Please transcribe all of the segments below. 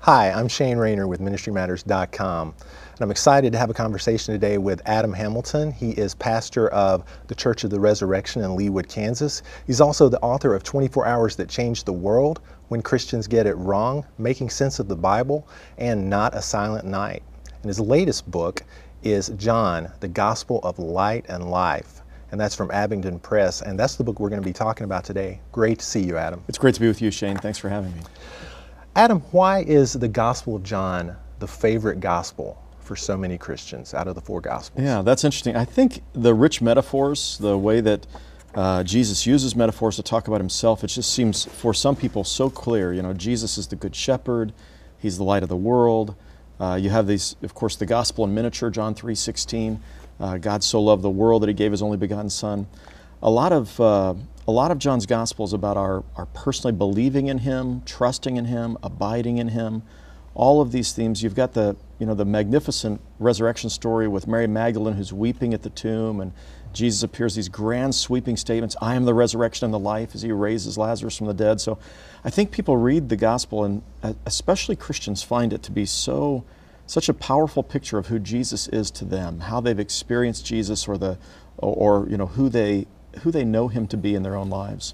Hi, I'm Shane Raynor with MinistryMatters.com, and I'm excited to have a conversation today with Adam Hamilton. He is pastor of the Church of the Resurrection in Leawood, Kansas. He's also the author of 24 Hours That Changed the World, When Christians Get It Wrong, Making Sense of the Bible, and Not a Silent Night. And his latest book is John, the Gospel of Light and Life. And that's from Abingdon Press, and that's the book we're going to be talking about today. Great to see you, Adam. It's great to be with you, Shane. Thanks for having me. Adam, why is the Gospel of John the favorite gospel for so many Christians out of the four Gospels? Yeah, that's interesting. I think the rich metaphors, the way that Jesus uses metaphors to talk about himself, it just seems for some people so clear. You know, Jesus is the Good Shepherd. He's the light of the world. You have these, of course, the Gospel in miniature, John 3:16. God so loved the world that he gave his only begotten Son. A lot of John's Gospel is about our personally believing in him, trusting in him, abiding in him. All of these themes. You've got the magnificent resurrection story with Mary Magdalene who's weeping at the tomb, and Jesus appears, these grand sweeping statements, I am the resurrection and the life, as he raises Lazarus from the dead. So I think people read the Gospel, and especially Christians find it to be such a powerful picture of who Jesus is to them, how they've experienced Jesus, or who they know him to be in their own lives.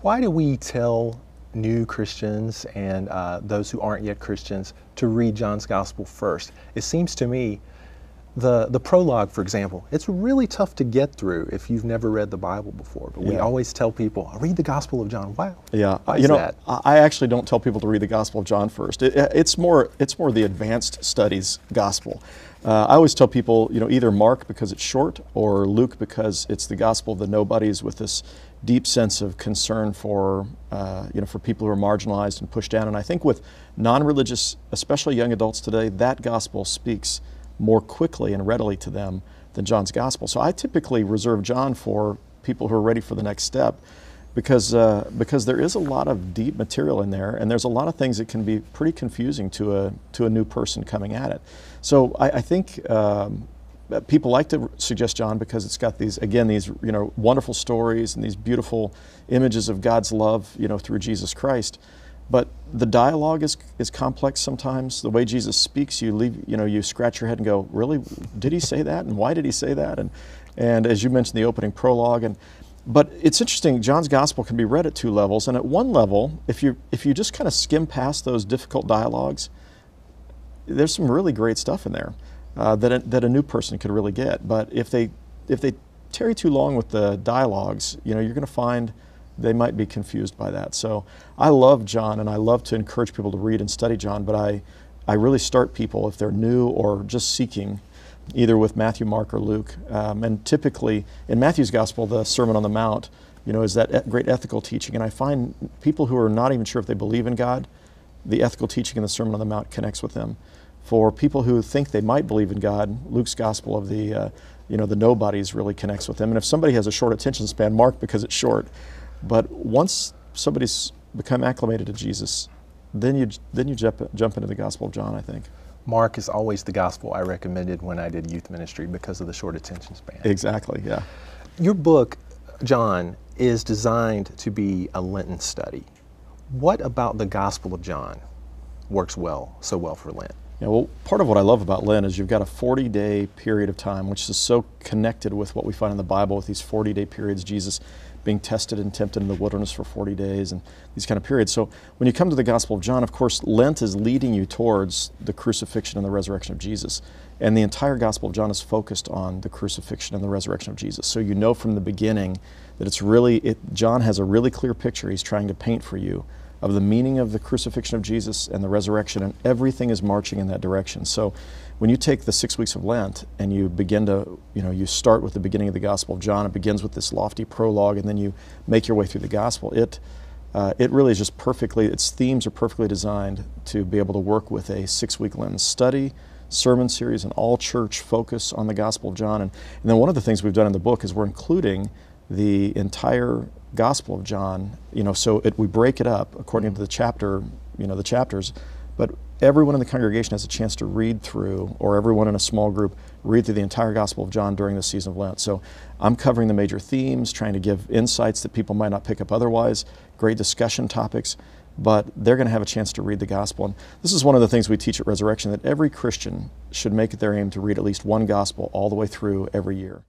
Why do we tell new Christians and those who aren't yet Christians to read John's Gospel first? It seems to me the prologue, for example, it's really tough to get through if you've never read the Bible before. But we always tell people, read the Gospel of John. Wow. Yeah, why is that? I actually don't tell people to read the Gospel of John first. It's more the advanced studies Gospel. I always tell people, either Mark because it's short, or Luke because it's the Gospel of the nobodies with this deep sense of concern for people who are marginalized and pushed down. And I think with non-religious, especially young adults today, that Gospel speaks more quickly and readily to them than John's Gospel. So I typically reserve John for people who are ready for the next step, because there is a lot of deep material in there, and there's a lot of things that can be pretty confusing to a new person coming at it. So I think people like to suggest John because it's got these wonderful stories and these beautiful images of God's love through Jesus Christ. But the dialogue is complex sometimes. The way Jesus speaks, you scratch your head and go, really, did he say that? And why did he say that? And as you mentioned, the opening prologue. But it's interesting, John's Gospel can be read at two levels. And at one level, if you just kind of skim past those difficult dialogues, there's some really great stuff in there that a new person could really get. But if they tarry too long with the dialogues, you're going to find they might be confused by that. So I love John, and I love to encourage people to read and study John, but I really start people, if they're new or just seeking, either with Matthew, Mark, or Luke. And typically in Matthew's Gospel, the Sermon on the Mount, is that great ethical teaching. And I find people who are not even sure if they believe in God, the ethical teaching in the Sermon on the Mount connects with them. For people who think they might believe in God, Luke's Gospel of the nobodies really connects with them. And if somebody has a short attention span, Mark because it's short. But once somebody's become acclimated to Jesus, then you jump into the Gospel of John, I think. Mark is always the gospel I recommended when I did youth ministry because of the short attention span. Exactly, yeah. Your book, John, is designed to be a Lenten study. What about the Gospel of John works so well for Lent? Yeah, well, part of what I love about Lent is you've got a 40-day period of time, which is so connected with what we find in the Bible with these 40-day periods, Jesus being tested and tempted in the wilderness for 40 days and these kind of periods. So when you come to the Gospel of John, of course, Lent is leading you towards the crucifixion and the resurrection of Jesus. And the entire Gospel of John is focused on the crucifixion and the resurrection of Jesus. So you know from the beginning that John has a really clear picture he's trying to paint for you of the meaning of the crucifixion of Jesus and the resurrection, and everything is marching in that direction. So when you take the 6 weeks of Lent and you begin to, you start with the beginning of the Gospel of John, it begins with this lofty prologue, and then you make your way through the Gospel. It really is just its themes are perfectly designed to be able to work with a 6-week Lenten study, sermon series, and all church focus on the Gospel of John. And then one of the things we've done in the book is we're including the entire Gospel of John, we break it up according to the chapters, but everyone in the congregation has a chance to read through, or everyone in a small group read through the entire Gospel of John during the season of Lent. So I'm covering the major themes, trying to give insights that people might not pick up otherwise, great discussion topics, but they're going to have a chance to read the gospel. And this is one of the things we teach at Resurrection, that every Christian should make it their aim to read at least one gospel all the way through every year.